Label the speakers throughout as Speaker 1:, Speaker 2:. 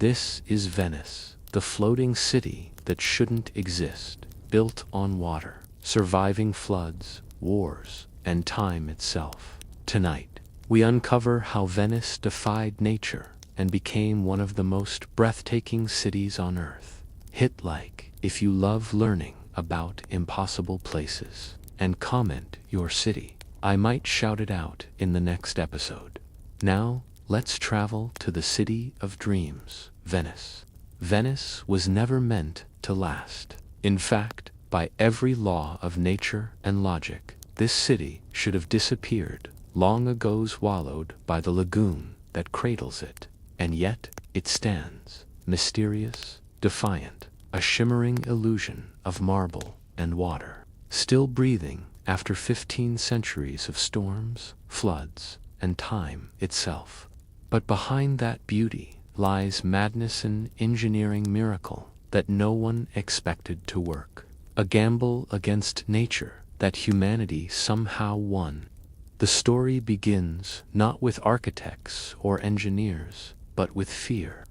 Speaker 1: This is Venice, the floating city that shouldn't exist, built on water, surviving floods, wars, and time itself. Tonight, we uncover how Venice defied nature and became one of the most breathtaking cities on Earth. Hit like if you love learning about impossible places, and comment your city. I might shout it out in the next episode. Now, let's travel to the city of dreams, Venice. Venice was never meant to last. In fact, by every law of nature and logic, this city should have disappeared, long ago swallowed by the lagoon that cradles it. And yet, it stands, mysterious, defiant, a shimmering illusion of marble and water, still breathing after 15 centuries of storms, floods, and time itself. But behind that beauty lies madness and engineering miracle that no one expected to work. A gamble against nature that humanity somehow won. The story begins not with architects or engineers, but with fear.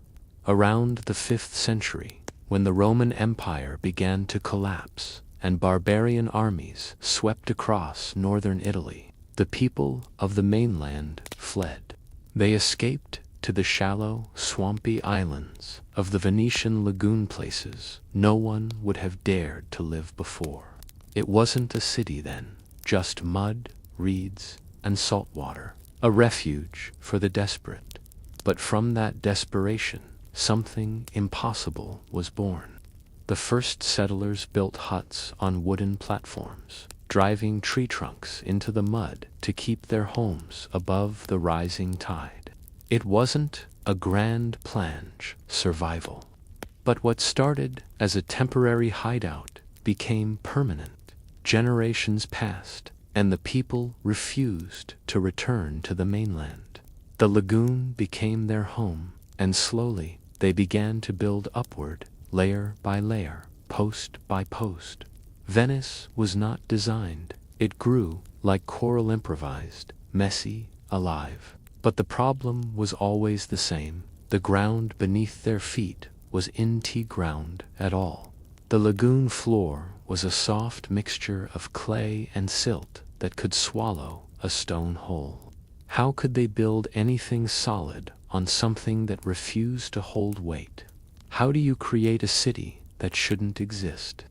Speaker 1: Around the 5th century, when the Roman Empire began to collapse and barbarian armies swept across northern Italy, the people of the mainland fled. They escaped to the shallow, swampy islands of the Venetian lagoon, places no one would have dared to live before. It wasn't a city then, just mud, reeds, and salt water, a refuge for the desperate. But from that desperation, something impossible was born. The first settlers built huts on wooden platforms, driving tree trunks into the mud to keep their homes above the rising tide. It wasn't a grand planned survival, but what started as a temporary hideout became permanent. Generations passed, and the people refused to return to the mainland. The lagoon became their home, and slowly they began to build upward, layer by layer, post by post. Venice was not designed. It grew like coral, improvised, messy, alive. But the problem was always the same. The ground beneath their feet was not ground at all. The lagoon floor was a soft mixture of clay and silt that could swallow a stone whole. How could they build anything solid on something that refused to hold weight? How do you create a city that shouldn't exist?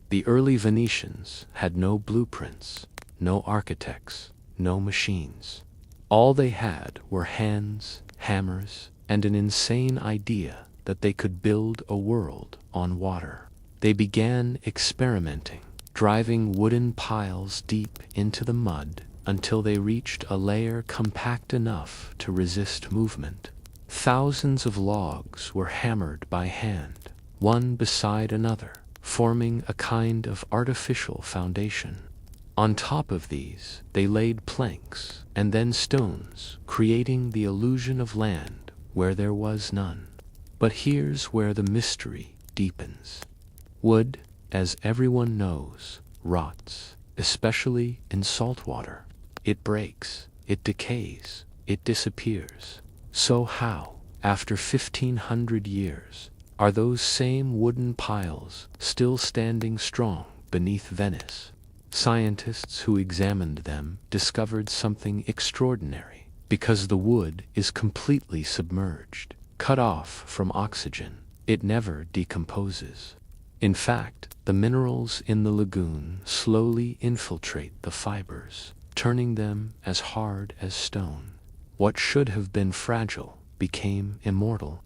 Speaker 1: The early Venetians had no blueprints, no architects, no machines. All they had were hands, hammers, and an insane idea that they could build a world on water. They began experimenting, driving wooden piles deep into the mud until they reached a layer compact enough to resist movement. Thousands of logs were hammered by hand, one beside another, forming a kind of artificial foundation. On top of these, they laid planks and then stones, creating the illusion of land where there was none. But here's where the mystery deepens. Wood, as everyone knows, rots, especially in salt water. It breaks, it decays, it disappears. So how, after 1,500 years, are those same wooden piles still standing strong beneath Venice? Scientists who examined them discovered something extraordinary. Because the wood is completely submerged, cut off from oxygen, it never decomposes. In fact, the minerals in the lagoon slowly infiltrate the fibers, turning them as hard as stone. What should have been fragile became immortal.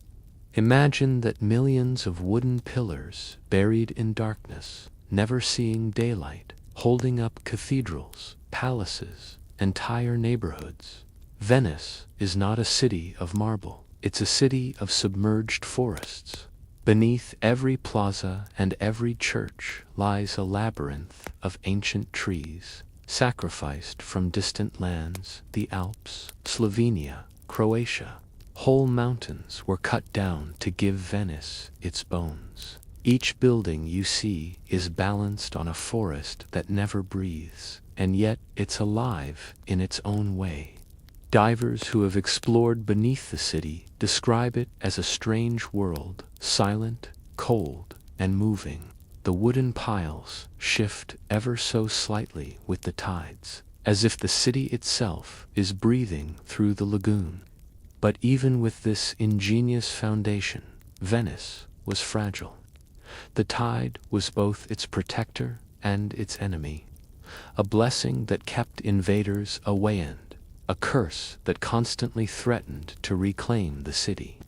Speaker 1: Imagine that millions of wooden pillars buried in darkness, never seeing daylight, holding up cathedrals, palaces, entire neighborhoods. Venice is not a city of marble. It's a city of submerged forests. Beneath every plaza and every church lies a labyrinth of ancient trees, sacrificed from distant lands, the Alps, Slovenia, Croatia. Whole mountains were cut down to give Venice its bones. Each building you see is balanced on a forest that never breathes, and yet it's alive in its own way. Divers who have explored beneath the city describe it as a strange world, silent, cold, and moving. The wooden piles shift ever so slightly with the tides, as if the city itself is breathing through the lagoon. But even with this ingenious foundation, Venice was fragile. The tide was both its protector and its enemy, a blessing that kept invaders away and a curse that constantly threatened to reclaim the city.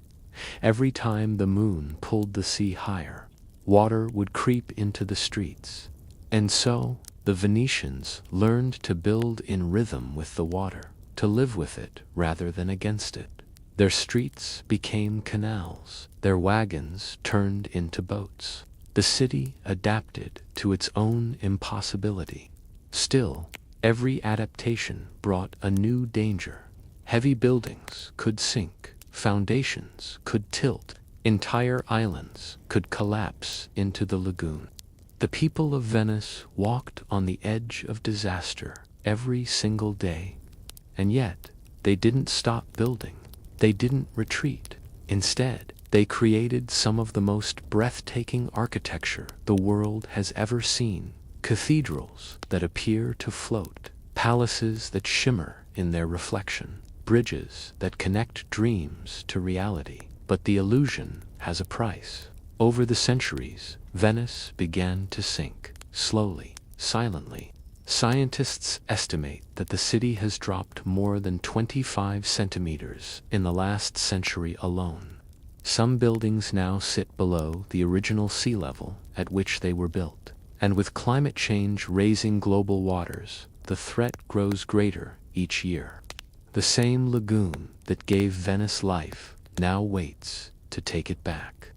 Speaker 1: Every time the moon pulled the sea higher, water would creep into the streets, and so the Venetians learned to build in rhythm with the water, to live with it rather than against it. Their streets became canals, their wagons turned into boats. The city adapted to its own impossibility. Still, every adaptation brought a new danger. Heavy buildings could sink, foundations could tilt, entire islands could collapse into the lagoon. The people of Venice walked on the edge of disaster every single day, and yet they didn't stop building. They didn't retreat. Instead, they created some of the most breathtaking architecture the world has ever seen. Cathedrals that appear to float, palaces that shimmer in their reflection, bridges that connect dreams to reality. But the illusion has a price. Over the centuries, Venice began to sink, slowly, silently. Scientists estimate that the city has dropped more than 25 centimeters in the last century alone. Some buildings now sit below the original sea level at which they were built. And with climate change raising global waters, the threat grows greater each year. The same lagoon that gave Venice life now waits to take it back.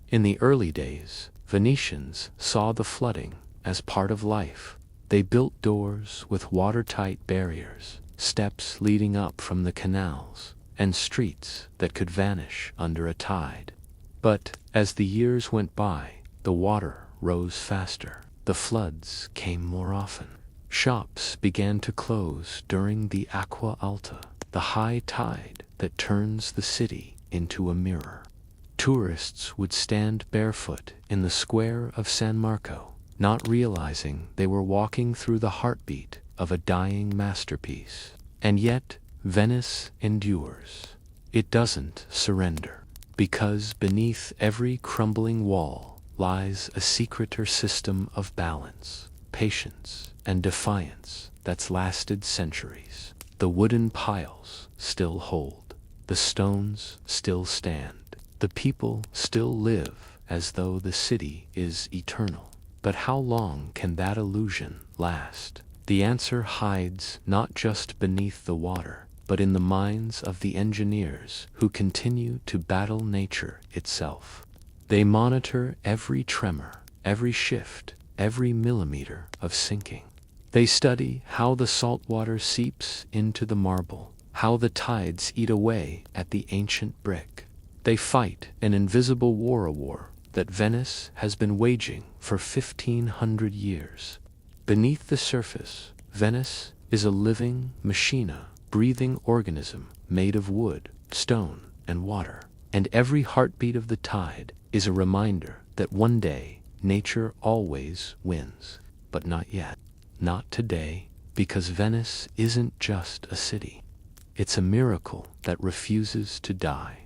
Speaker 1: In the early days, Venetians saw the flooding as part of life. They built doors with watertight barriers, steps leading up from the canals, and streets that could vanish under a tide. But as the years went by, the water rose faster. The floods came more often. Shops began to close during the Acqua Alta, the high tide that turns the city into a mirror. Tourists would stand barefoot in the square of San Marco, not realizing they were walking through the heartbeat of a dying masterpiece. And yet, Venice endures. It doesn't surrender, because beneath every crumbling wall lies a secreter system of balance, patience, and defiance that's lasted centuries. The wooden piles still hold. The stones still stand. The people still live as though the city is eternal. But how long can that illusion last? The answer hides not just beneath the water, but in the minds of the engineers who continue to battle nature itself. They monitor every tremor, every shift, every millimeter of sinking. They study how the salt water seeps into the marble, how the tides eat away at the ancient brick. They fight an invisible war that Venice has been waging for 1,500 years. Beneath the surface, Venice is a living machina, breathing organism made of wood, stone, and water. And every heartbeat of the tide is a reminder that one day nature always wins. But not yet. Not today, because Venice isn't just a city. It's a miracle that refuses to die.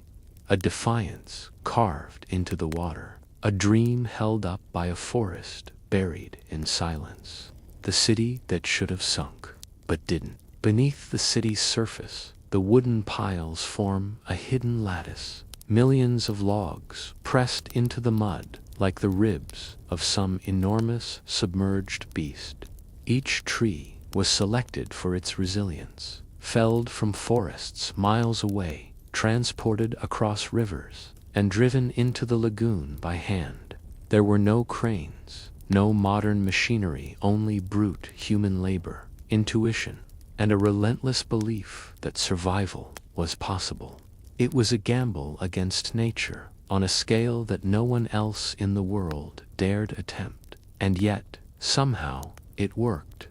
Speaker 1: A defiance carved into the water, a dream held up by a forest buried in silence. The city that should have sunk, but didn't. Beneath the city's surface, the wooden piles form a hidden lattice, millions of logs pressed into the mud like the ribs of some enormous submerged beast. Each tree was selected for its resilience, felled from forests miles away, transported across rivers, and driven into the lagoon by hand. There were no cranes, no modern machinery, only brute human labor, intuition, and a relentless belief that survival was possible. It was a gamble against nature on a scale that no one else in the world dared attempt, and yet, somehow, it worked.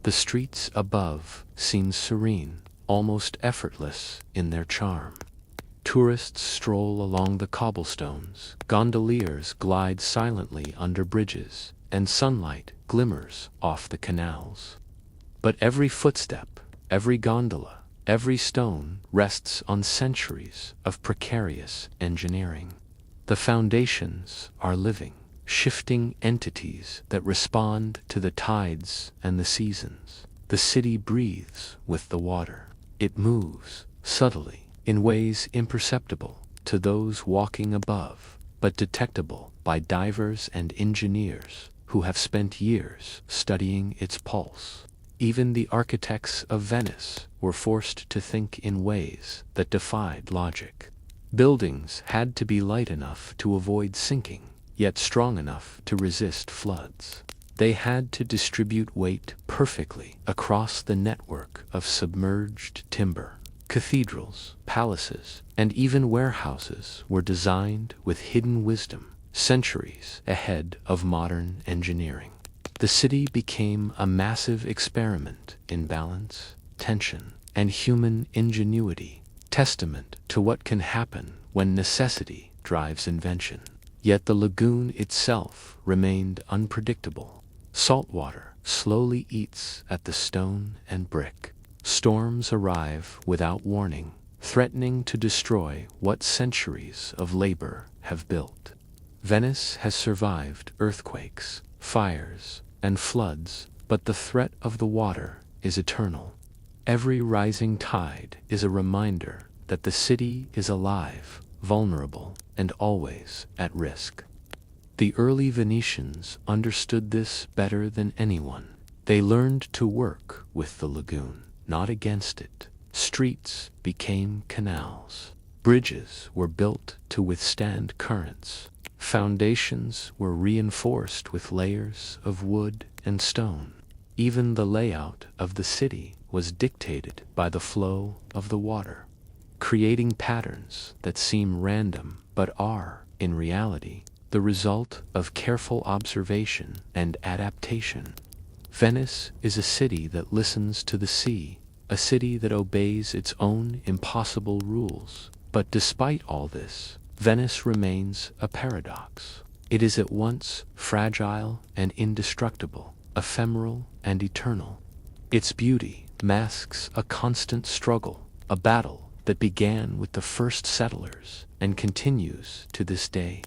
Speaker 1: The streets above seemed serene, almost effortless in their charm. Tourists stroll along the cobblestones, gondoliers glide silently under bridges, and sunlight glimmers off the canals. But every footstep, every gondola, every stone rests on centuries of precarious engineering. The foundations are living, shifting entities that respond to the tides and the seasons. The city breathes with the water. It moves, subtly, in ways imperceptible to those walking above, but detectable by divers and engineers who have spent years studying its pulse. Even the architects of Venice were forced to think in ways that defied logic. Buildings had to be light enough to avoid sinking, yet strong enough to resist floods. They had to distribute weight perfectly across the network of submerged timber. Cathedrals, palaces, and even warehouses were designed with hidden wisdom, centuries ahead of modern engineering. The city became a massive experiment in balance, tension, and human ingenuity, testament to what can happen when necessity drives invention. Yet the lagoon itself remained unpredictable. Salt water slowly eats at the stone and brick. Storms arrive without warning, threatening to destroy what centuries of labor have built. Venice has survived earthquakes, fires, and floods, but the threat of the water is eternal. Every rising tide is a reminder that the city is alive, vulnerable, and always at risk. The early Venetians understood this better than anyone. They learned to work with the lagoon, not against it. Streets became canals. Bridges were built to withstand currents. Foundations were reinforced with layers of wood and stone. Even the layout of the city was dictated by the flow of the water, creating patterns that seem random but are, in reality, the result of careful observation and adaptation. Venice is a city that listens to the sea, a city that obeys its own impossible rules. But despite all this, Venice remains a paradox. It is at once fragile and indestructible, ephemeral and eternal. Its beauty masks a constant struggle, a battle that began with the first settlers and continues to this day.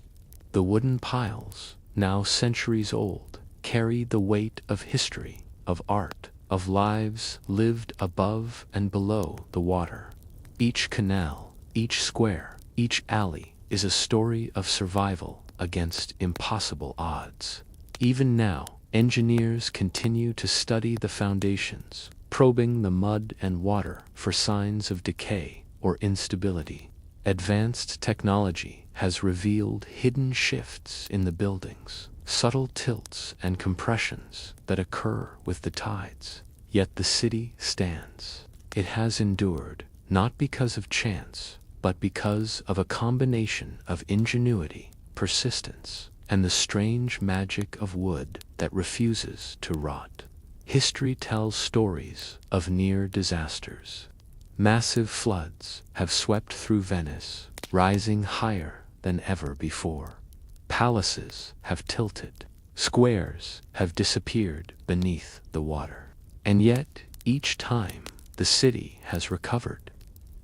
Speaker 1: The wooden piles, now centuries old, carry the weight of history, of art, of lives lived above and below the water. Each canal, each square, each alley is a story of survival against impossible odds. Even now, engineers continue to study the foundations, probing the mud and water for signs of decay or instability. Advanced technology has revealed hidden shifts in the buildings, subtle tilts and compressions that occur with the tides. Yet the city stands. It has endured, not because of chance, but because of a combination of ingenuity, persistence, and the strange magic of wood that refuses to rot. History tells stories of near disasters. Massive floods have swept through Venice, rising higher than ever before. Palaces have tilted. Squares have disappeared beneath the water. And yet, each time, the city has recovered.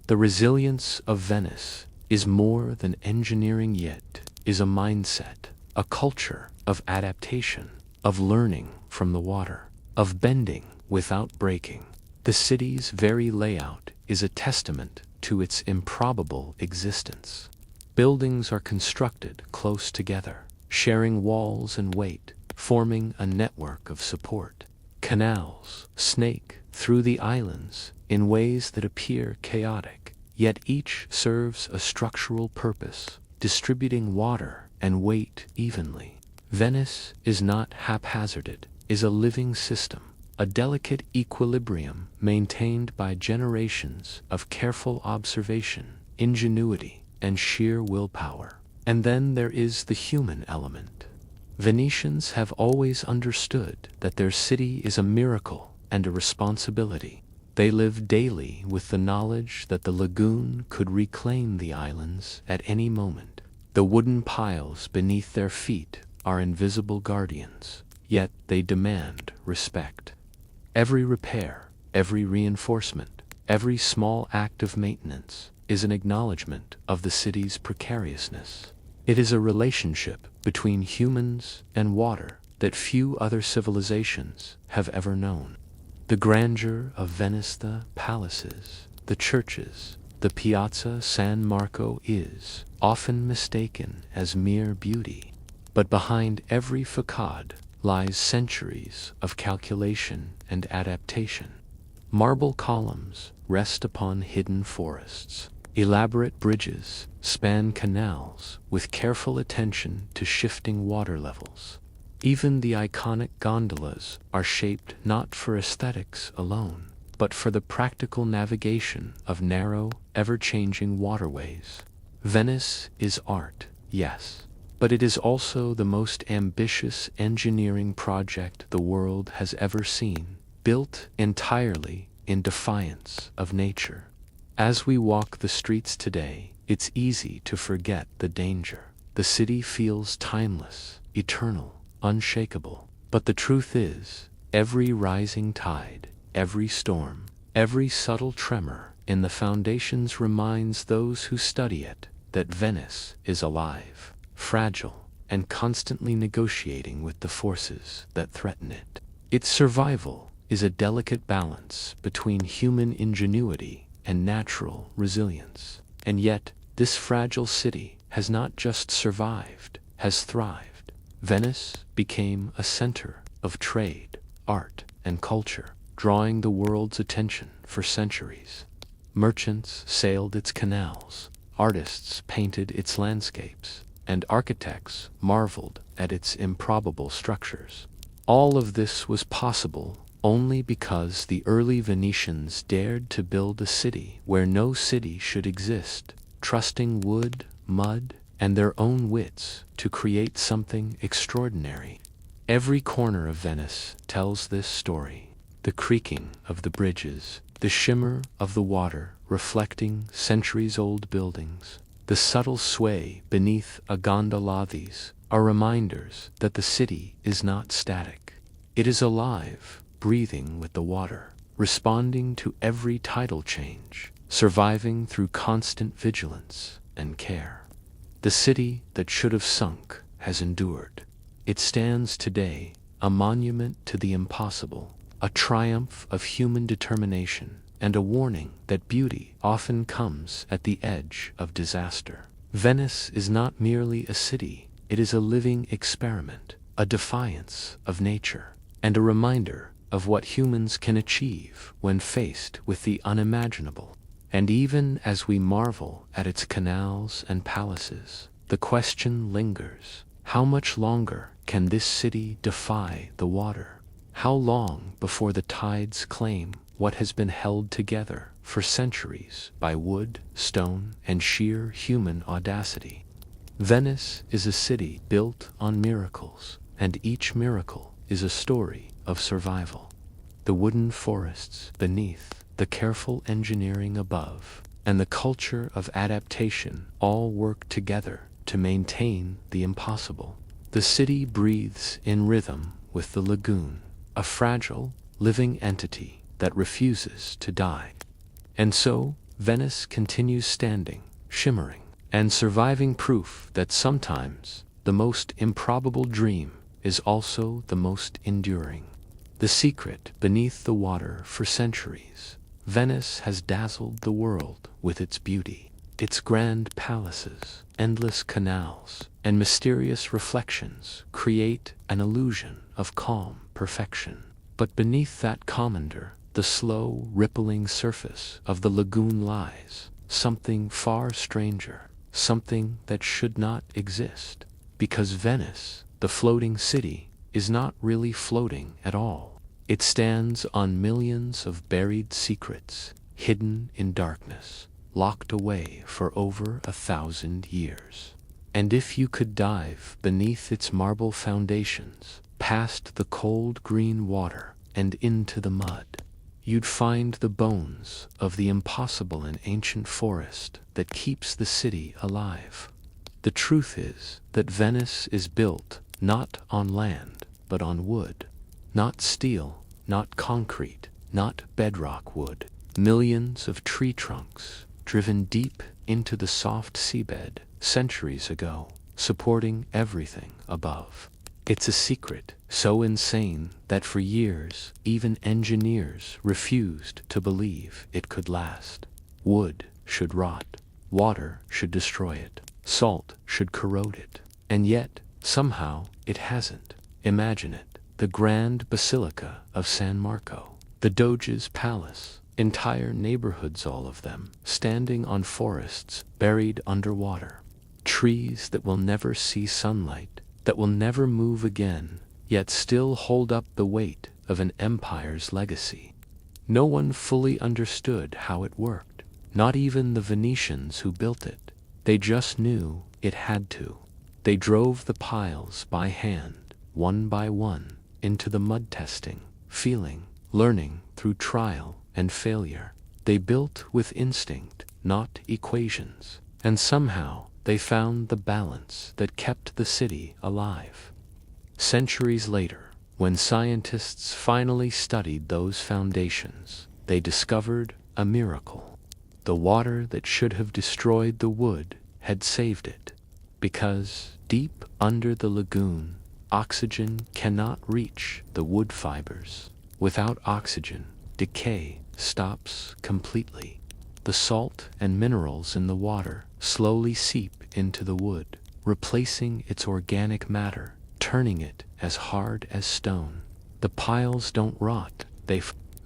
Speaker 1: The resilience of Venice is more than engineering, yet is a mindset, a culture of adaptation, of learning from the water, of bending without breaking. The city's very layout is a testament to its improbable existence. Buildings are constructed close together, sharing walls and weight, forming a network of support. Canals snake through the islands in ways that appear chaotic, yet each serves a structural purpose, distributing water and weight evenly. Venice is not haphazarded, is a living system, a delicate equilibrium maintained by generations of careful observation, ingenuity, and sheer willpower. And then there is the human element. Venetians have always understood that their city is a miracle and a responsibility. They live daily with the knowledge that the lagoon could reclaim the islands at any moment. The wooden piles beneath their feet are invisible guardians, yet they demand respect. Every repair, every reinforcement, every small act of maintenance is an acknowledgement of the city's precariousness. It is a relationship between humans and water that few other civilizations have ever known. The grandeur of Venice, the palaces, the churches, the Piazza San Marco is often mistaken as mere beauty. But behind every facade lies centuries of calculation and adaptation. Marble columns rest upon hidden forests. Elaborate bridges span canals with careful attention to shifting water levels. Even the iconic gondolas are shaped not for aesthetics alone, but for the practical navigation of narrow, ever-changing waterways. Venice is art, yes, but it is also the most ambitious engineering project the world has ever seen, built entirely in defiance of nature. As we walk the streets today, it's easy to forget the danger. The city feels timeless, eternal, unshakable. But the truth is, every rising tide, every storm, every subtle tremor in the foundations reminds those who study it that Venice is alive, fragile, and constantly negotiating with the forces that threaten it. Its survival is a delicate balance between human ingenuity and natural resilience. And yet, this fragile city has not just survived, has thrived. Venice became a center of trade, art, and culture, drawing the world's attention for centuries. Merchants sailed its canals, artists painted its landscapes, and architects marveled at its improbable structures. All of this was possible only because the early Venetians dared to build a city where no city should exist, trusting wood, mud, and their own wits to create something extraordinary. Every corner of Venice tells this story. The creaking of the bridges, the shimmer of the water reflecting centuries-old buildings, the subtle sway beneath a gondola, these are reminders that the city is not static. It is alive, breathing with the water, responding to every tidal change, surviving through constant vigilance and care. The city that should have sunk has endured. It stands today, a monument to the impossible, a triumph of human determination, and a warning that beauty often comes at the edge of disaster. Venice is not merely a city, it is a living experiment, a defiance of nature, and a reminder of what humans can achieve when faced with the unimaginable. And even as we marvel at its canals and palaces, the question lingers: how much longer can this city defy the water? How long before the tides claim what has been held together for centuries by wood, stone, and sheer human audacity? Venice is a city built on miracles, and each miracle is a story of survival. The wooden forests beneath, the careful engineering above, and the culture of adaptation all work together to maintain the impossible. The city breathes in rhythm with the lagoon, a fragile, living entity that refuses to die. And so, Venice continues standing, shimmering, and surviving, proof that sometimes the most improbable dream is also the most enduring. The secret beneath the water for centuries, Venice has dazzled the world with its beauty. Its grand palaces, endless canals, and mysterious reflections create an illusion of calm perfection. But beneath that commander, the slow, rippling surface of the lagoon lies something far stranger, something that should not exist. Because Venice, the floating city, is not really floating at all. It stands on millions of buried secrets, hidden in darkness, locked away for over 1,000 years. And if you could dive beneath its marble foundations, past the cold green water and into the mud, you'd find the bones of the impossible in ancient forest that keeps the city alive. The truth is that Venice is built not on land, but on wood. Not steel, not concrete, not bedrock wood. Millions of tree trunks driven deep into the soft seabed centuries ago, supporting everything above. It's a secret so insane that for years even engineers refused to believe it could last. Wood should rot, water should destroy it, salt should corrode it, and yet somehow it hasn't. Imagine it, the Grand Basilica of San Marco, the Doge's Palace, entire neighborhoods, all of them, standing on forests buried underwater. Trees that will never see sunlight, that will never move again, yet still hold up the weight of an empire's legacy. No one fully understood how it worked, not even the Venetians who built it. They just knew it had to. They drove the piles by hand, one by one, into the mud, testing, feeling, learning through trial and failure. They built with instinct, not equations, and somehow they found the balance that kept the city alive. Centuries later, when scientists finally studied those foundations, they discovered a miracle. The water that should have destroyed the wood had saved it, because deep under the lagoon, oxygen cannot reach the wood fibers. Without oxygen, decay stops completely. The salt and minerals in the water slowly seep into the wood, replacing its organic matter, turning it as hard as stone. The piles don't rot,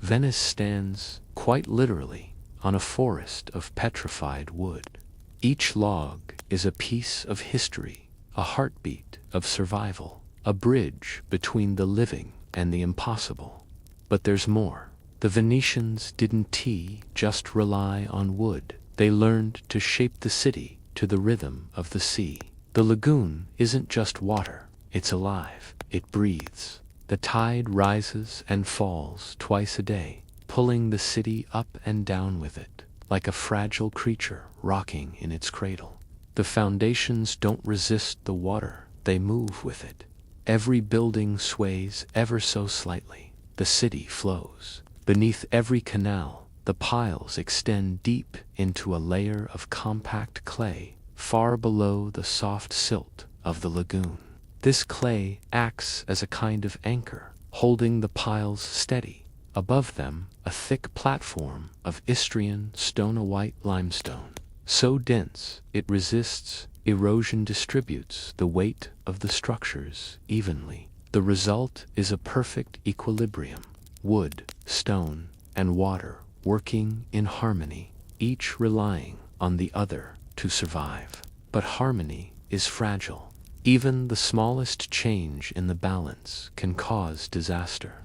Speaker 1: Venice stands, quite literally, on a forest of petrified wood. Each log is a piece of history, a heartbeat of survival, a bridge between the living and the impossible. But there's more. The Venetians didn't just rely on wood. They learned to shape the city to the rhythm of the sea. The lagoon isn't just water, it's alive, it breathes. The tide rises and falls twice a day, pulling the city up and down with it, like a fragile creature rocking in its cradle. The foundations don't resist the water, they move with it. Every building sways ever so slightly. The city flows. Beneath every canal, the piles extend deep into a layer of compact clay, far below the soft silt of the lagoon. This clay acts as a kind of anchor, holding the piles steady. Above them, a thick platform of Istrian stone-white limestone. So dense, it resists erosion, distributes the weight of the structures evenly. The result is a perfect equilibrium. Wood, stone, and water working in harmony, each relying on the other to survive. But harmony is fragile. Even the smallest change in the balance can cause disaster.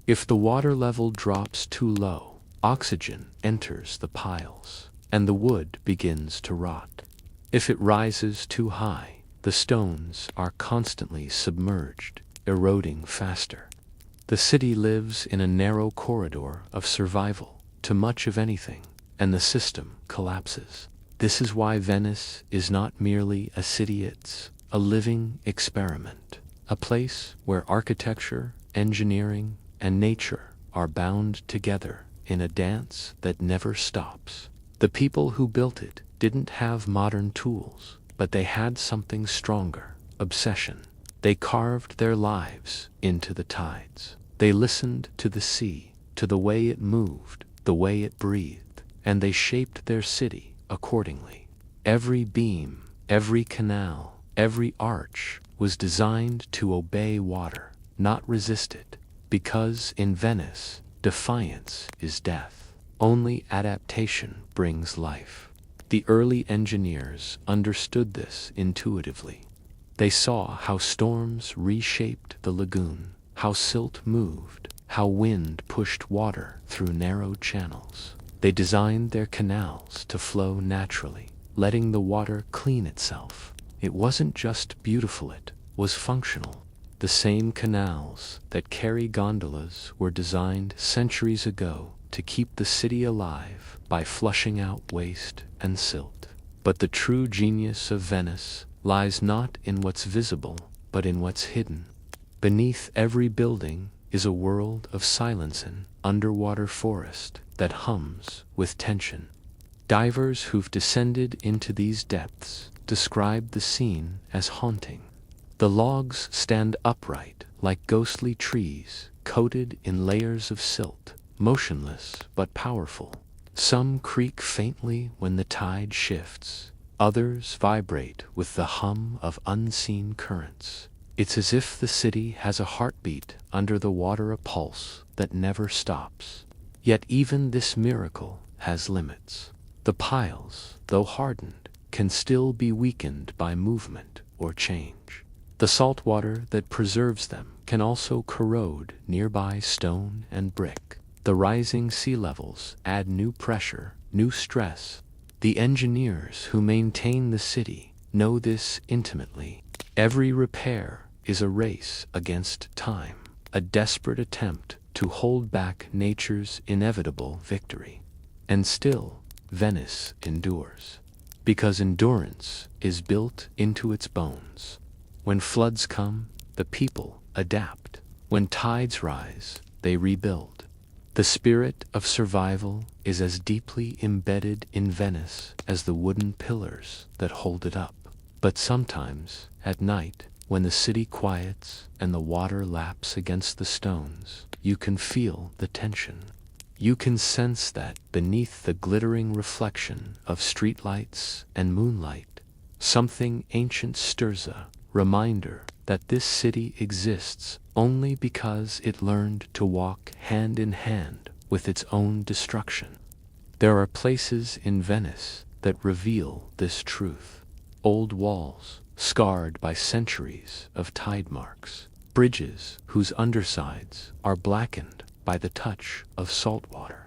Speaker 1: If the water level drops too low, oxygen enters the piles, and the wood begins to rot. If it rises too high, the stones are constantly submerged, eroding faster. The city lives in a narrow corridor of survival to much of anything, and the system collapses. This is why Venice is not merely a city, it's a living experiment, a place where architecture, engineering, and nature are bound together in a dance that never stops. The people who built it didn't have modern tools, but they had something stronger: obsession. They carved their lives into the tides. They listened to the sea, to the way it moved, the way it breathed, and they shaped their city accordingly. Every beam, every canal, every arch was designed to obey water, not resist it, because in Venice, defiance is death. Only adaptation brings life. The early engineers understood this intuitively. They saw how storms reshaped the lagoon, how silt moved, how wind pushed water through narrow channels. They designed their canals to flow naturally, letting the water clean itself. It wasn't just beautiful, it was functional. The same canals that carry gondolas were designed centuries ago to keep the city alive by flushing out waste and silt. But the true genius of Venice lies not in what's visible, but in what's hidden. Beneath every building is a world of silence, an underwater forest that hums with tension. Divers who've descended into these depths describe the scene as haunting. The logs stand upright like ghostly trees, coated in layers of silt, motionless but powerful. Some creak faintly when the tide shifts, others vibrate with the hum of unseen currents. It's as if the city has a heartbeat under the water, a pulse that never stops. Yet even this miracle has limits. The piles, though hardened, can still be weakened by movement or change. The salt water that preserves them can also corrode nearby stone and brick. The rising sea levels add new pressure, new stress. The engineers who maintain the city know this intimately. Every repair is a race against time, a desperate attempt to hold back nature's inevitable victory. And still, Venice endures, because endurance is built into its bones. When floods come, the people adapt. When tides rise, they rebuild. The spirit of survival is as deeply embedded in Venice as the wooden pillars that hold it up. But sometimes, at night, when the city quiets and the water laps against the stones, you can feel the tension. You can sense that beneath the glittering reflection of streetlights and moonlight, something ancient stirs, a reminder that this city exists only because it learned to walk hand in hand with its own destruction. There are places in Venice that reveal this truth. Old walls, scarred by centuries of tide marks, bridges whose undersides are blackened by the touch of salt water,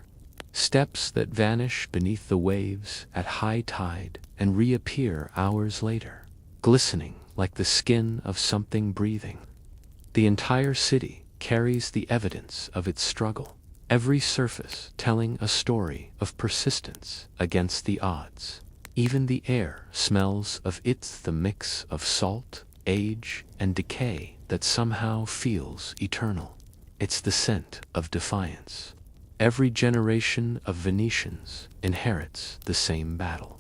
Speaker 1: steps that vanish beneath the waves at high tide and reappear hours later, glistening like the skin of something breathing. The entire city carries the evidence of its struggle, every surface telling a story of persistence against the odds. Even the air smells of it, the mix of salt, age, and decay that somehow feels eternal. It's the scent of defiance. Every generation of Venetians inherits the same battle.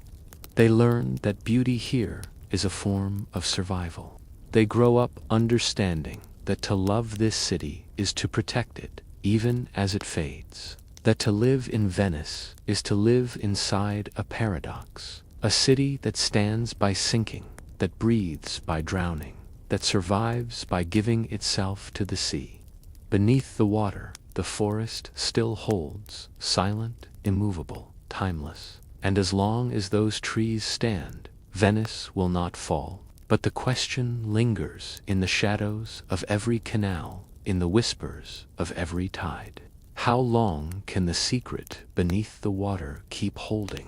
Speaker 1: They learn that beauty here is a form of survival. They grow up understanding that to love this city is to protect it, even as it fades. That to live in Venice is to live inside a paradox. A city that stands by sinking, that breathes by drowning, that survives by giving itself to the sea. Beneath the water, the forest still holds, silent, immovable, timeless. And as long as those trees stand, Venice will not fall. But the question lingers in the shadows of every canal, in the whispers of every tide. How long can the secret beneath the water keep holding?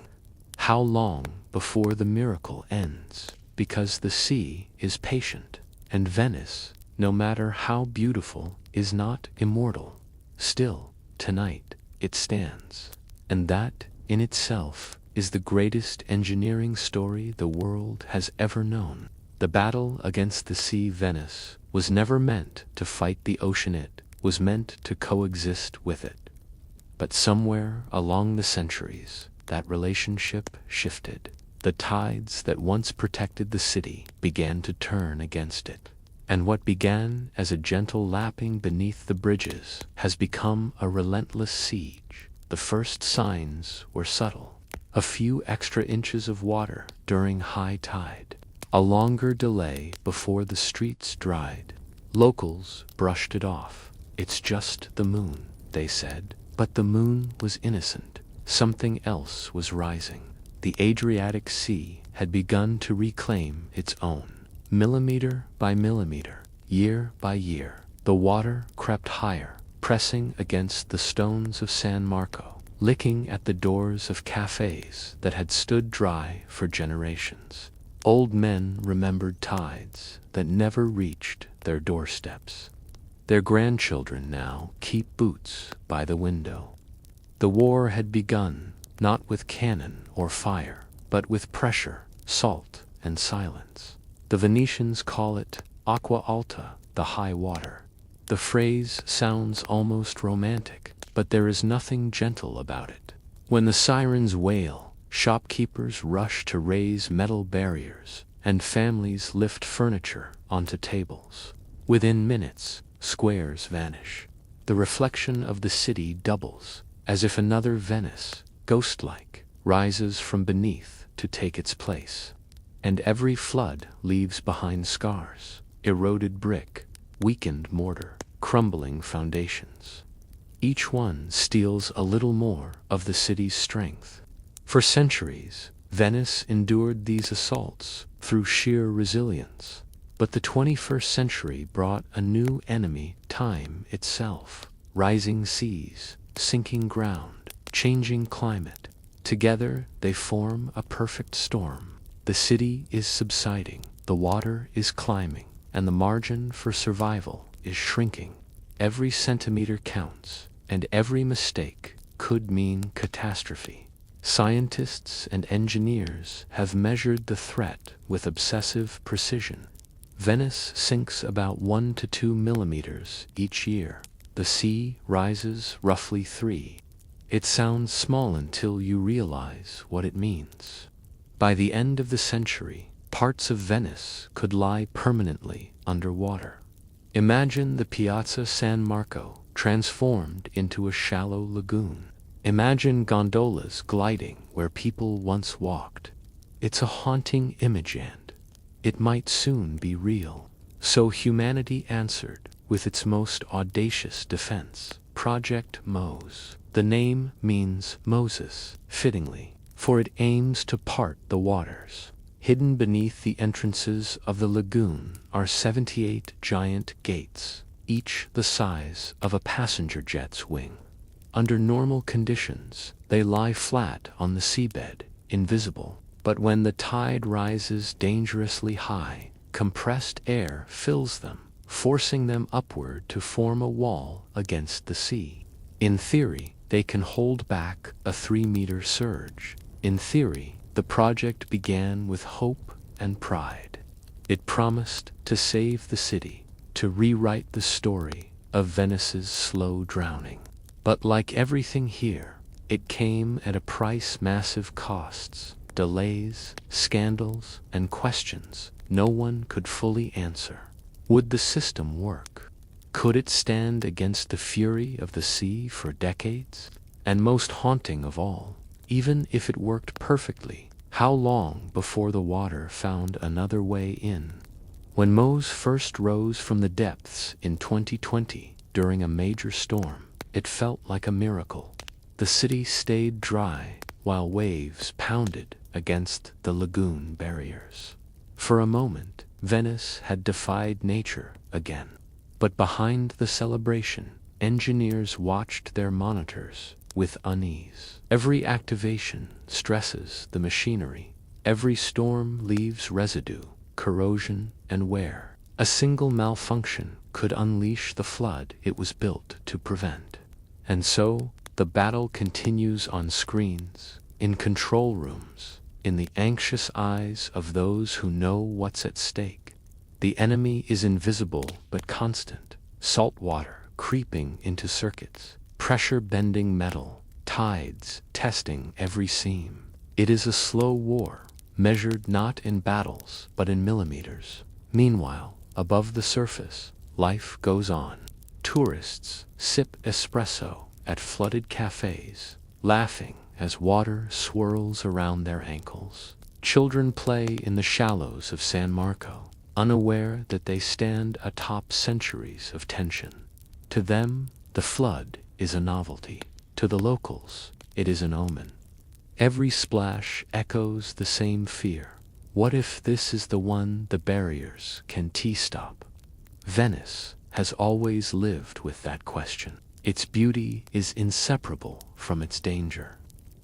Speaker 1: How long before the miracle ends? Because the sea is patient, and Venice, no matter how beautiful, is not immortal. Still, tonight, it stands. And that, in itself, is the greatest engineering story the world has ever known. The battle against the sea. Venice was never meant to fight the ocean, it was meant to coexist with it. But somewhere along the centuries, that relationship shifted. The tides that once protected the city began to turn against it. And what began as a gentle lapping beneath the bridges has become a relentless siege. The first signs were subtle. A few extra inches of water during high tide. A longer delay before the streets dried. Locals brushed it off. It's just the moon, they said. But the moon was innocent. Something else was rising. The Adriatic Sea had begun to reclaim its own. Millimeter by millimeter, year by year, the water crept higher, pressing against the stones of San Marco, licking at the doors of cafes that had stood dry for generations. Old men remembered tides that never reached their doorsteps. Their grandchildren now keep boots by the window. The war had begun, not with cannon or fire, but with pressure, salt, and silence. The Venetians call it acqua alta, the high water. The phrase sounds almost romantic, but there is nothing gentle about it. When the sirens wail, shopkeepers rush to raise metal barriers, and families lift furniture onto tables. Within minutes, squares vanish. The reflection of the city doubles, as if another Venice, ghost-like, rises from beneath to take its place. And every flood leaves behind scars: eroded brick, weakened mortar, crumbling foundations. Each one steals a little more of the city's strength. For centuries, Venice endured these assaults through sheer resilience. But the 21st century brought a new enemy: time itself. Rising seas, sinking ground, changing climate. Together they form a perfect storm. The city is subsiding, the water is climbing, and the margin for survival is shrinking. Every centimeter counts, and every mistake could mean catastrophe. Scientists and engineers have measured the threat with obsessive precision. Venice sinks about 1 to 2 millimeters each year. The sea rises roughly 3. It sounds small until you realize what it means. By the end of the century, parts of Venice could lie permanently underwater. Imagine the Piazza San Marco transformed into a shallow lagoon. Imagine gondolas gliding where people once walked. It's a haunting image, and it might soon be real. So humanity answered with its most audacious defense: Project Mose. The name means Moses, fittingly, for it aims to part the waters. Hidden beneath the entrances of the lagoon are 78 giant gates, each the size of a passenger jet's wing. Under normal conditions, they lie flat on the seabed, invisible. But when the tide rises dangerously high, compressed air fills them, forcing them upward to form a wall against the sea. In theory, they can hold back a 3-meter surge. In theory, the project began with hope and pride. It promised to save the city, to rewrite the story of Venice's slow drowning. But like everything here, it came at a price: massive costs, delays, scandals, and questions no one could fully answer. Would the system work? Could it stand against the fury of the sea for decades? And most haunting of all, even if it worked perfectly, how long before the water found another way in? When Mose first rose from the depths in 2020 during a major storm, it felt like a miracle. The city stayed dry while waves pounded against the lagoon barriers. For a moment, Venice had defied nature again. But behind the celebration, engineers watched their monitors with unease. Every activation stresses the machinery. Every storm leaves residue, corrosion, and wear. A single malfunction could unleash the flood it was built to prevent. And so, the battle continues on screens, in control rooms, in the anxious eyes of those who know what's at stake. The enemy is invisible but constant: salt water creeping into circuits, pressure bending metal, tides testing every seam. It is a slow war, measured not in battles but in millimeters. Meanwhile, above the surface, life goes on. Tourists sip espresso at flooded cafes, laughing as water swirls around their ankles. Children play in the shallows of San Marco, unaware that they stand atop centuries of tension. To them, the flood is a novelty. To the locals, it is an omen. Every splash echoes the same fear. What if this is the one the barriers can T-stop? Venice has always lived with that question. Its beauty is inseparable from its danger.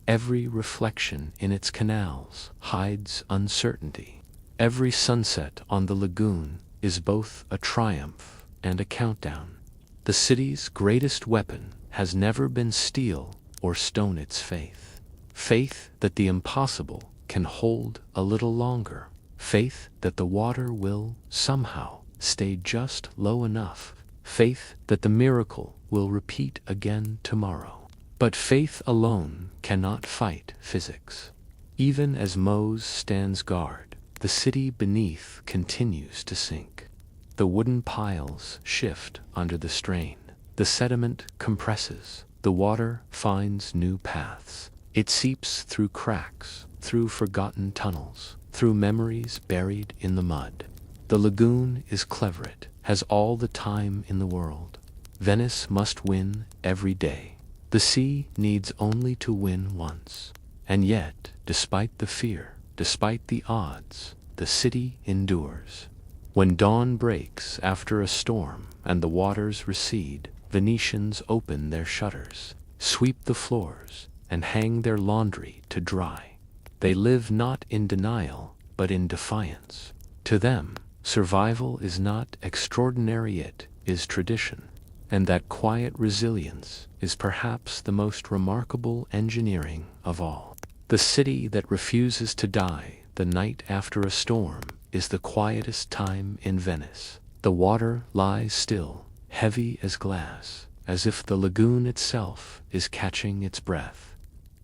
Speaker 1: Every reflection in its canals hides uncertainty. Every sunset on the lagoon is both a triumph and a countdown. The city's greatest weapon has never been steel or stone its faith. Faith that the impossible can hold a little longer. Faith that the water will, somehow, stay just low enough. Faith that the miracle will repeat again tomorrow. But faith alone cannot fight physics. Even as Mose stands guard, the city beneath continues to sink. The wooden piles shift under the strain. The sediment compresses. The water finds new paths. It seeps through cracks, through forgotten tunnels, through memories buried in the mud. The lagoon is clever. It has all the time in the world. Venice must win every day. The sea needs only to win once. And yet, despite the fear, despite the odds, the city endures. When dawn breaks after a storm and the waters recede, Venetians open their shutters, sweep the floors, and hang their laundry to dry. They live not in denial, but in defiance. To them, survival is not extraordinary, it is tradition. And that quiet resilience is perhaps the most remarkable engineering of all. The city that refuses to die the night after a storm is the quietest time in Venice. The water lies still, heavy as glass, as if the lagoon itself is catching its breath.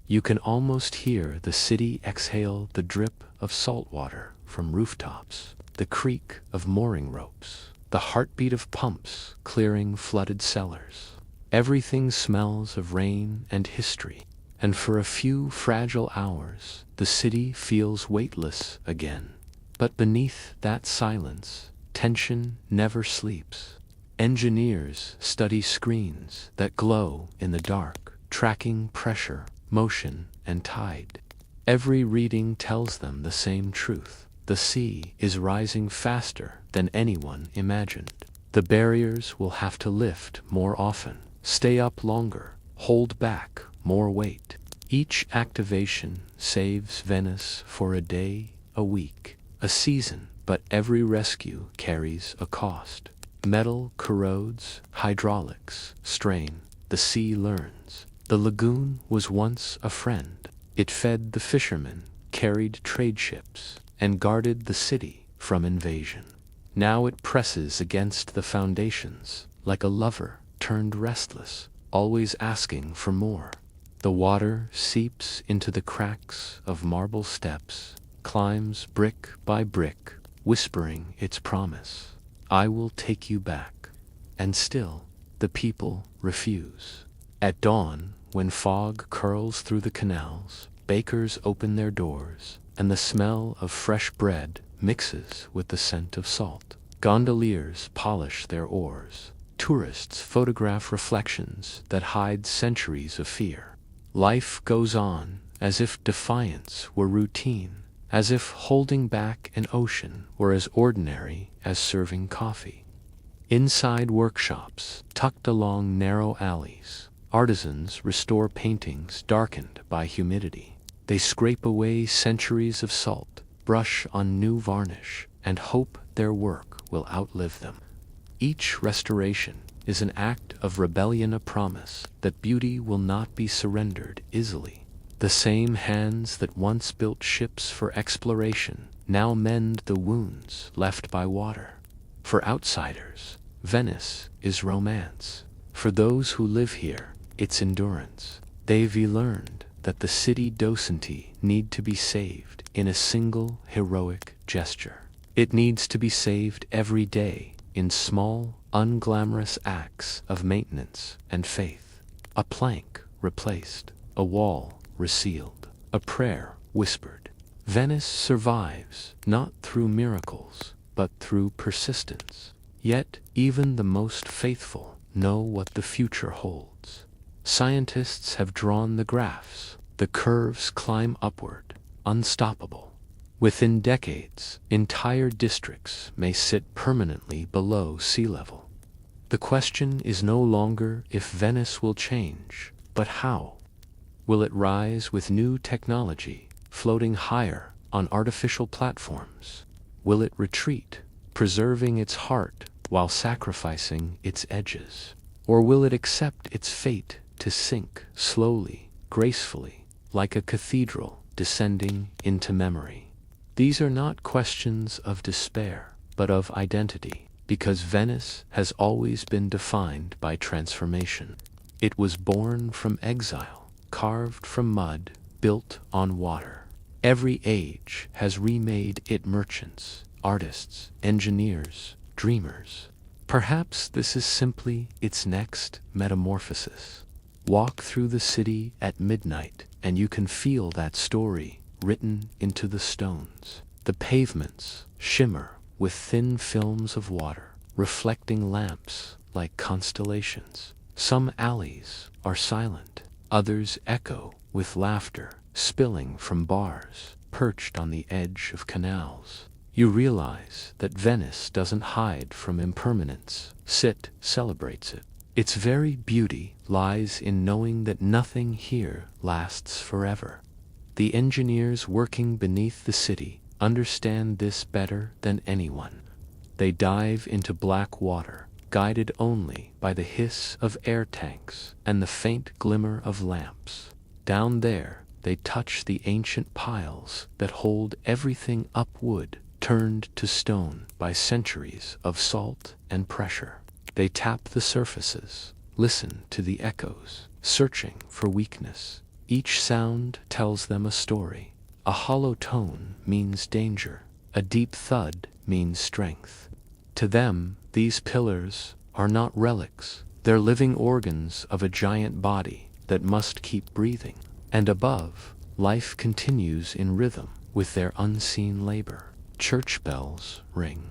Speaker 1: You can almost hear the city exhale the drip of salt water from rooftops, the creak of mooring ropes, the heartbeat of pumps clearing flooded cellars. Everything smells of rain and history, and for a few fragile hours the city feels weightless again. But beneath that silence, tension never sleeps. Engineers study screens that glow in the dark, tracking pressure, motion, and tide. Every reading tells them the same truth. The sea is rising faster than anyone imagined. The barriers will have to lift more often, stay up longer, hold back more weight. Each activation saves Venice for a day, a week, a season, but every rescue carries a cost. Metal corrodes, hydraulics strain, the sea learns. The lagoon was once a friend. It fed the fishermen, carried trade ships, and guarded the city from invasion. Now it presses against the foundations, like a lover turned restless, always asking for more. The water seeps into the cracks of marble steps, climbs brick by brick, whispering its promise. I will take you back. And still, the people refuse. At dawn, when fog curls through the canals, bakers open their doors, and the smell of fresh bread mixes with the scent of salt. Gondoliers polish their oars. Tourists photograph reflections that hide centuries of fear. Life goes on as if defiance were routine, as if holding back an ocean were as ordinary as serving coffee. Inside workshops, tucked along narrow alleys, artisans restore paintings darkened by humidity. They scrape away centuries of salt, brush on new varnish, and hope their work will outlive them. Each restoration is an act of rebellion, a promise that beauty will not be surrendered easily. The same hands that once built ships for exploration now mend the wounds left by water. For outsiders, Venice is romance. For those who live here, it's endurance. They've learned that the city doesn't need to be saved in a single heroic gesture. It needs to be saved every day in small, unglamorous acts of maintenance and faith. A plank replaced, a wall resealed, a prayer whispered. Venice survives not through miracles, but through persistence. Yet even the most faithful know what the future holds. Scientists have drawn the graphs. The curves climb upward, unstoppable. Within decades, entire districts may sit permanently below sea level. The question is no longer if Venice will change, but how. Will it rise with new technology, floating higher on artificial platforms? Will it retreat, preserving its heart while sacrificing its edges? Or will it accept its fate to sink slowly gracefully, like a cathedral descending into memory. These are not questions of despair, but of identity, because Venice has always been defined by transformation. It was born from exile, carved from mud, built on water. Every age has remade it merchants, artists, engineers, dreamers. Perhaps this is simply its next metamorphosis. Walk through the city at midnight, and you can feel that story written into the stones. The pavements shimmer with thin films of water, reflecting lamps like constellations. Some alleys are silent, others echo with laughter spilling from bars perched on the edge of canals. You realize that Venice doesn't hide from impermanence. It celebrates it. Its very beauty lies in knowing that nothing here lasts forever. The engineers working beneath the city understand this better than anyone. They dive into black water, guided only by the hiss of air tanks and the faint glimmer of lamps. Down there, they touch the ancient piles that hold everything up wood, turned to stone by centuries of salt and pressure. They tap the surfaces, listen to the echoes, searching for weakness. Each sound tells them a story. A hollow tone means danger. A deep thud means strength. To them, these pillars are not relics. They're living organs of a giant body that must keep breathing. And above, life continues in rhythm with their unseen labor. Church bells ring.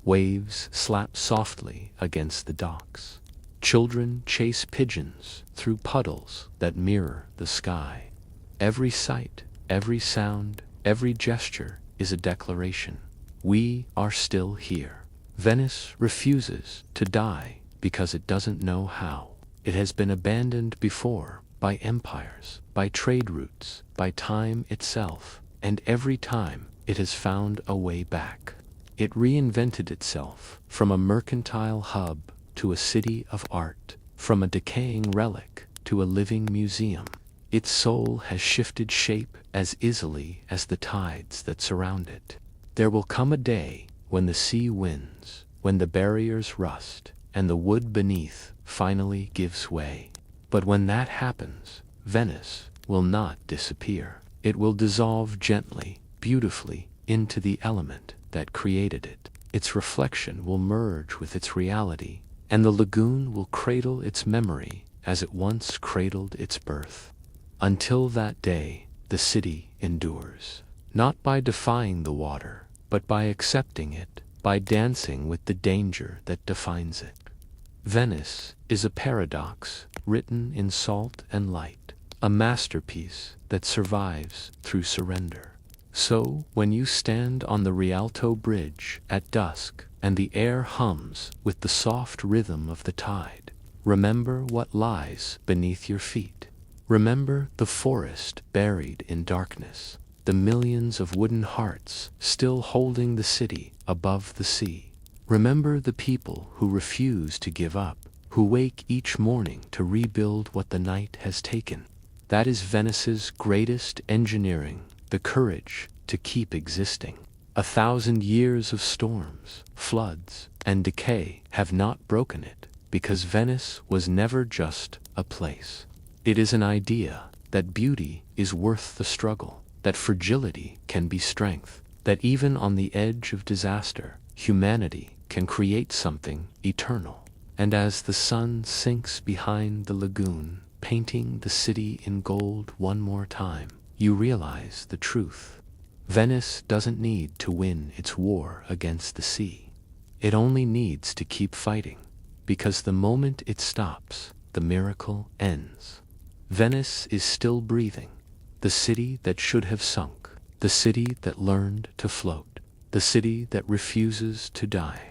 Speaker 1: Waves slap softly against the docks. Children chase pigeons through puddles that mirror the sky. Every sight, every sound, every gesture is a declaration. We are still here. Venice refuses to die because it doesn't know how. It has been abandoned before by empires, by trade routes, by time itself, and every time it has found a way back. It reinvented itself from a mercantile hub to a city of art, from a decaying relic to a living museum. Its soul has shifted shape as easily as the tides that surround it. There will come a day when the sea wins, when the barriers rust, and the wood beneath finally gives way. But when that happens, Venice will not disappear. It will dissolve gently, beautifully, into the element that created it. Its reflection will merge with its reality, and the lagoon will cradle its memory as it once cradled its birth. Until that day, the city endures, not by defying the water, but by accepting it, by dancing with the danger that defines it. Venice is a paradox written in salt and light, a masterpiece that survives through surrender. So, when you stand on the Rialto Bridge at dusk and the air hums with the soft rhythm of the tide, remember what lies beneath your feet. Remember the forest buried in darkness, the millions of wooden hearts still holding the city above the sea. Remember the people who refuse to give up, who wake each morning to rebuild what the night has taken. That is Venice's greatest engineering, the courage to keep existing. 1,000 years of storms, floods, and decay have not broken it, because Venice was never just a place. It is an idea that beauty is worth the struggle, that fragility can be strength, that even on the edge of disaster, humanity can create something eternal. And as the sun sinks behind the lagoon, painting the city in gold one more time, you realize the truth. Venice doesn't need to win its war against the sea. It only needs to keep fighting, because the moment it stops, the miracle ends. Venice is still breathing, the city that should have sunk, the city that learned to float, the city that refuses to die.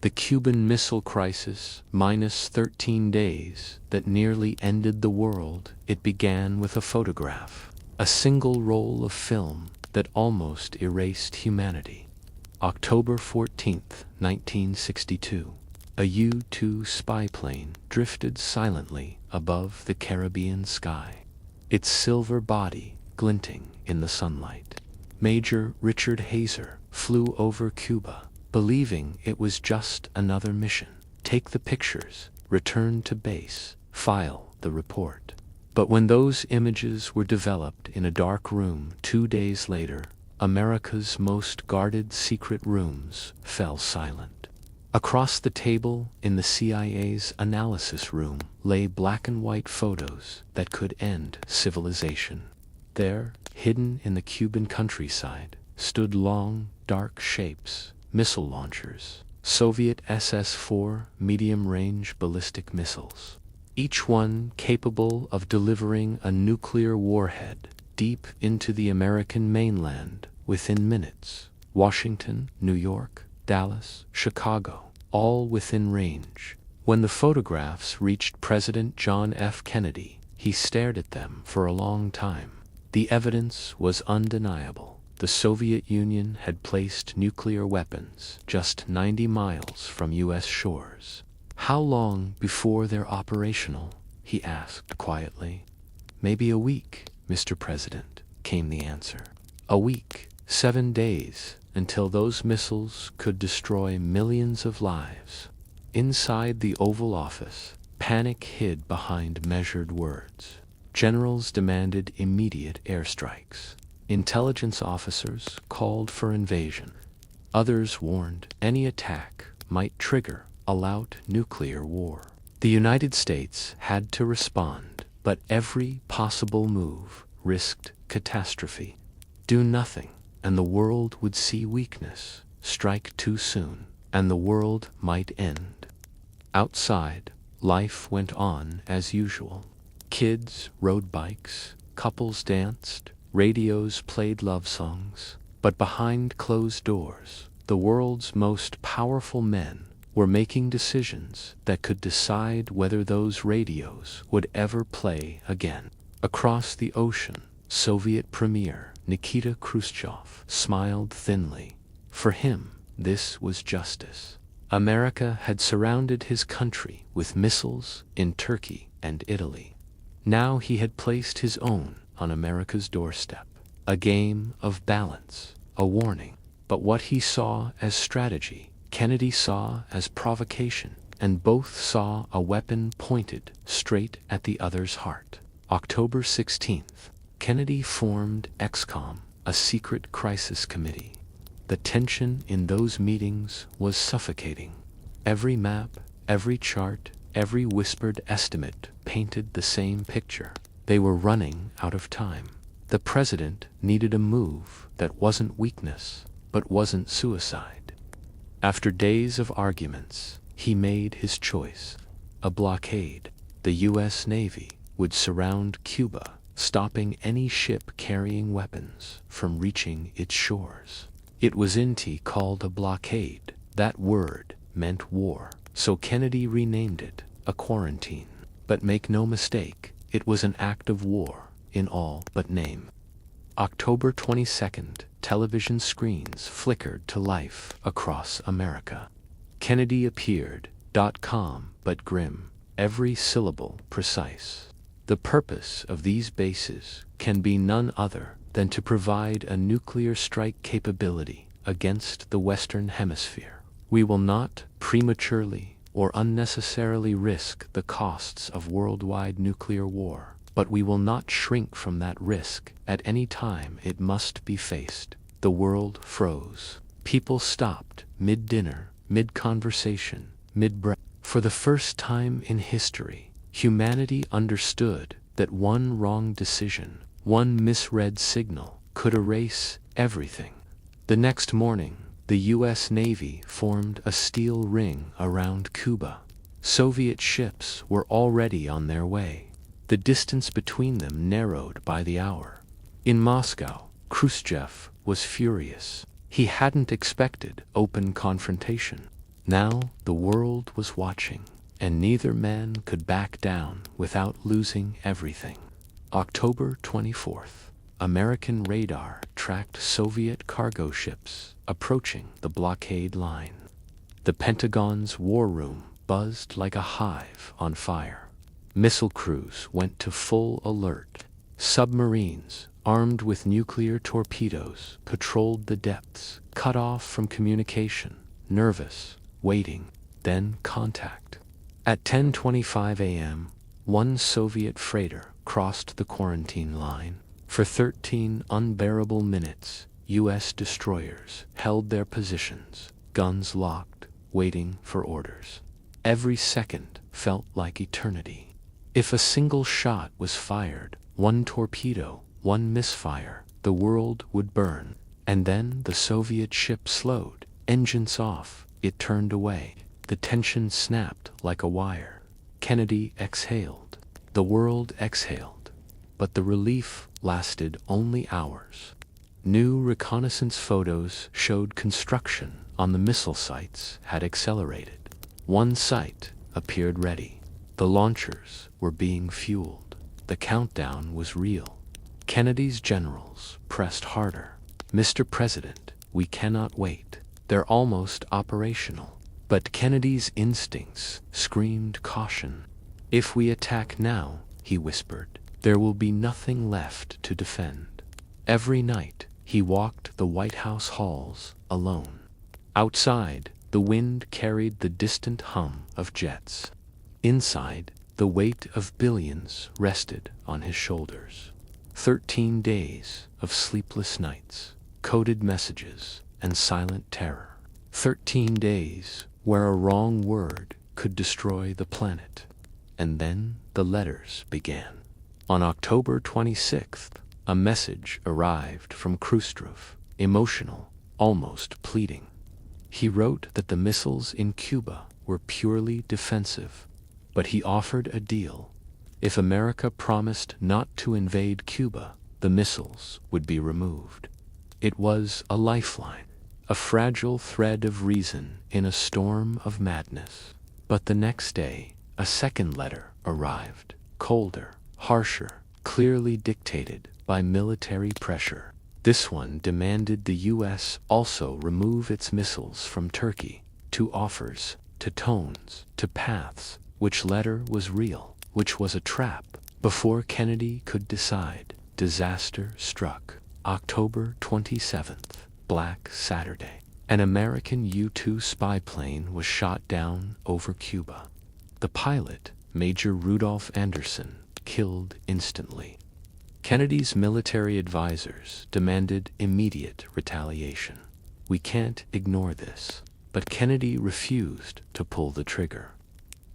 Speaker 1: The Cuban Missile Crisis, minus 13 days, that nearly ended the world, it began with a photograph, a single roll of film that almost erased humanity. October 14, 1962. A U-2 spy plane drifted silently above the Caribbean sky, its silver body glinting in the sunlight. Major Richard Hazer flew over Cuba, believing it was just another mission. Take the pictures, return to base, file the report. But when those images were developed in a dark room 2 days later, America's most guarded secret rooms fell silent. Across the table in the CIA's analysis room lay black and white photos that could end civilization. There, hidden in the Cuban countryside, stood long, dark shapes, missile launchers, Soviet SS-4 medium-range ballistic missiles, each one capable of delivering a nuclear warhead deep into the American mainland within minutes. Washington, New York, Dallas, Chicago, all within range. When the photographs reached President John F. Kennedy, he stared at them for a long time. The evidence was undeniable. The Soviet Union had placed nuclear weapons just 90 miles from U.S. shores. "How long before they're operational?" he asked quietly. "Maybe a week, Mr. President," came the answer. "A week, 7 days, until those missiles could destroy millions of lives." Inside the Oval Office, panic hid behind measured words. Generals demanded immediate airstrikes. Intelligence officers called for invasion. Others warned any attack might trigger a loud nuclear war. The United States had to respond, but every possible move risked catastrophe. Do nothing, and the world would see weakness. Strike too soon, and the world might end. Outside, life went on as usual. Kids rode bikes, couples danced, radios played love songs. But behind closed doors, the world's most powerful men were making decisions that could decide whether those radios would ever play again. Across the ocean, Soviet Premier Nikita Khrushchev smiled thinly. For him, this was justice. America had surrounded his country with missiles in Turkey and Italy. Now he had placed his own on America's doorstep. A game of balance, a warning. But what he saw as strategy, Kennedy saw as provocation, and both saw a weapon pointed straight at the other's heart. October 16th, Kennedy formed XCOM, a secret crisis committee. The tension in those meetings was suffocating. Every map, every chart, every whispered estimate painted the same picture. They were running out of time. The president needed a move that wasn't weakness, but wasn't suicide. After days of arguments, he made his choice. A blockade. The U.S. Navy would surround Cuba, stopping any ship carrying weapons from reaching its shores. It was called a blockade. That word meant war, so Kennedy renamed it a quarantine. But make no mistake, it was an act of war in all but name. October 22nd, television screens flickered to life across America. Kennedy appeared, calm but grim, every syllable precise. The purpose of these bases can be none other than to provide a nuclear strike capability against the Western Hemisphere. We will not prematurely or unnecessarily risk the costs of worldwide nuclear war, but we will not shrink from that risk at any time it must be faced. The world froze. People stopped mid-dinner, mid-conversation, mid-breath. For the first time in history, humanity understood that one wrong decision, one misread signal, could erase everything. The next morning, the U.S. Navy formed a steel ring around Cuba. Soviet ships were already on their way. The distance between them narrowed by the hour. In Moscow, Khrushchev was furious. He hadn't expected open confrontation. Now the world was watching, and neither man could back down without losing everything. October 24th. American radar tracked Soviet cargo ships approaching the blockade line. The Pentagon's war room buzzed like a hive on fire. Missile crews went to full alert. Submarines, armed with nuclear torpedoes, patrolled the depths, cut off from communication, nervous, waiting, then contact. At 10:25 a.m., one Soviet freighter crossed the quarantine line. For 13 unbearable minutes, U.S. destroyers held their positions, guns locked, waiting for orders. Every second felt like eternity. If a single shot was fired, one torpedo, one misfire, the world would burn. And then the Soviet ship slowed, engines off, it turned away. The tension snapped like a wire. Kennedy exhaled. The world exhaled. But the relief lasted only hours. New reconnaissance photos showed construction on the missile sites had accelerated. One site appeared ready. The launchers were being fueled. The countdown was real. Kennedy's generals pressed harder. "Mr. President, we cannot wait. They're almost operational." But Kennedy's instincts screamed caution. "If we attack now," he whispered, "there will be nothing left to defend." Every night, he walked the White House halls alone. Outside, the wind carried the distant hum of jets. Inside, the weight of billions rested on his shoulders. 13 days of sleepless nights, coded messages, and silent terror. 13 days where a wrong word could destroy the planet. And then the letters began. On October 26th, a message arrived from Khrushchev, emotional, almost pleading. He wrote that the missiles in Cuba were purely defensive, but he offered a deal. If America promised not to invade Cuba, the missiles would be removed. It was a lifeline, a fragile thread of reason in a storm of madness. But the next day, a second letter arrived, colder, harsher, clearly dictated by military pressure. This one demanded the U.S. also remove its missiles from Turkey. To offers, to tones, to paths. Which letter was real, which was a trap? Before Kennedy could decide, disaster struck. October 27th, Black Saturday. An American U-2 spy plane was shot down over Cuba. The pilot, Major Rudolph Anderson, killed instantly. Kennedy's military advisors demanded immediate retaliation. "We can't ignore this." But Kennedy refused to pull the trigger.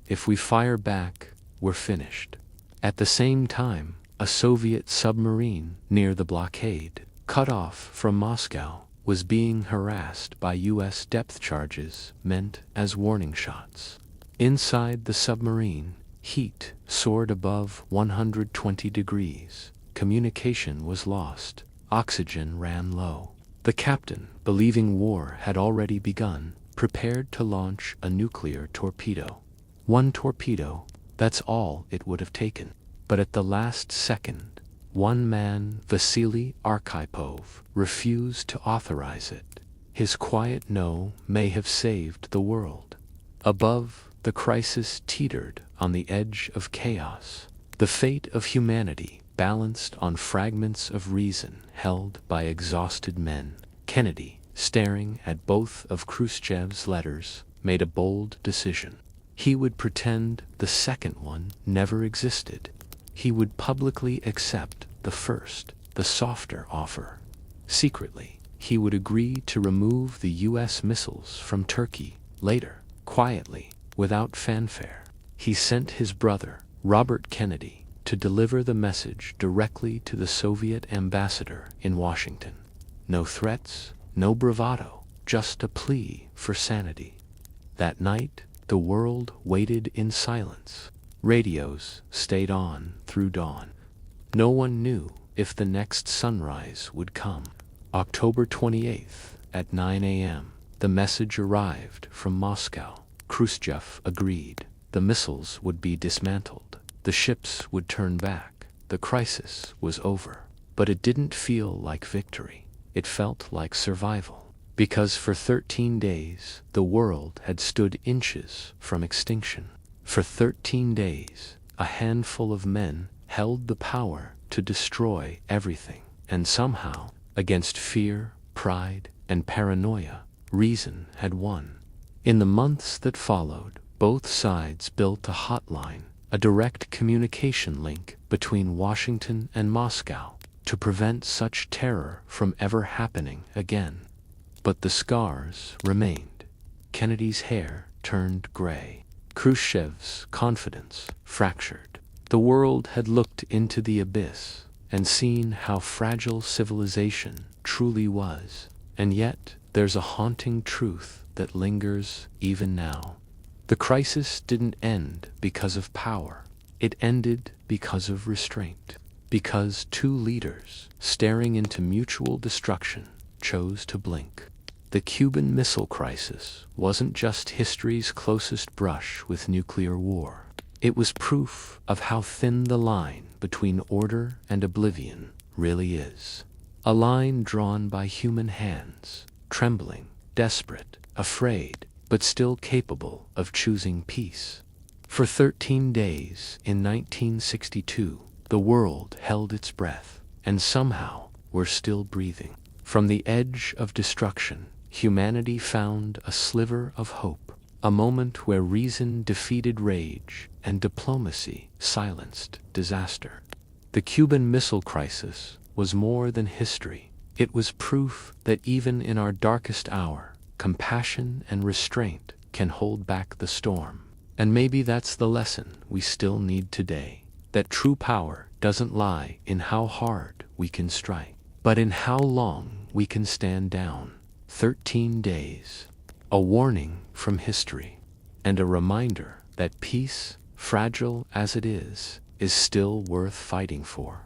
Speaker 1: "If we fire back, we're finished." At the same time, a Soviet submarine near the blockade, cut off from Moscow, was being harassed by U.S. depth charges meant as warning shots. Inside the submarine, heat soared above 120 degrees. Communication was lost. Oxygen ran low. The captain, believing war had already begun, prepared to launch a nuclear torpedo. One torpedo, that's all it would have taken. But at the last second, one man, Vasily Arkhipov, refused to authorize it. His quiet no may have saved the world. Above, the crisis teetered on the edge of chaos. The fate of humanity balanced on fragments of reason held by exhausted men. Kennedy, staring at both of Khrushchev's letters, made a bold decision. He would pretend the second one never existed. He would publicly accept the first, the softer offer. Secretly, he would agree to remove the U.S. missiles from Turkey later, quietly, without fanfare. He sent his brother, Robert Kennedy, to deliver the message directly to the Soviet ambassador in Washington. No threats, no bravado, just a plea for sanity. That night, the world waited in silence. Radios stayed on through dawn. No one knew if the next sunrise would come. October 28th at 9 a.m., the message arrived from Moscow. Khrushchev agreed. The missiles would be dismantled. The ships would turn back. The crisis was over. But it didn't feel like victory. It felt like survival. Because for 13 days, the world had stood inches from extinction. For 13 days, a handful of men held the power to destroy everything. And somehow, against fear, pride, and paranoia, reason had won. In the months that followed, both sides built a hotline, a direct communication link between Washington and Moscow, to prevent such terror from ever happening again. But the scars remained. Kennedy's hair turned gray. Khrushchev's confidence fractured. The world had looked into the abyss and seen how fragile civilization truly was. And yet, there's a haunting truth that lingers even now. The crisis didn't end because of power. It ended because of restraint. Because two leaders, staring into mutual destruction, chose to blink. The Cuban Missile Crisis wasn't just history's closest brush with nuclear war. It was proof of how thin the line between order and oblivion really is. A line drawn by human hands, trembling, desperate, afraid, but still capable of choosing peace. For 13 days in 1962, the world held its breath, and somehow we're still breathing. From the edge of destruction, humanity found a sliver of hope, a moment where reason defeated rage and diplomacy silenced disaster. The Cuban Missile Crisis was more than history. It was proof that even in our darkest hour, compassion and restraint can hold back the storm. And maybe that's the lesson we still need today, that true power doesn't lie in how hard we can strike, but in how long we can stand down. 13 days, a warning from history, and a reminder that peace, fragile as it is still worth fighting for.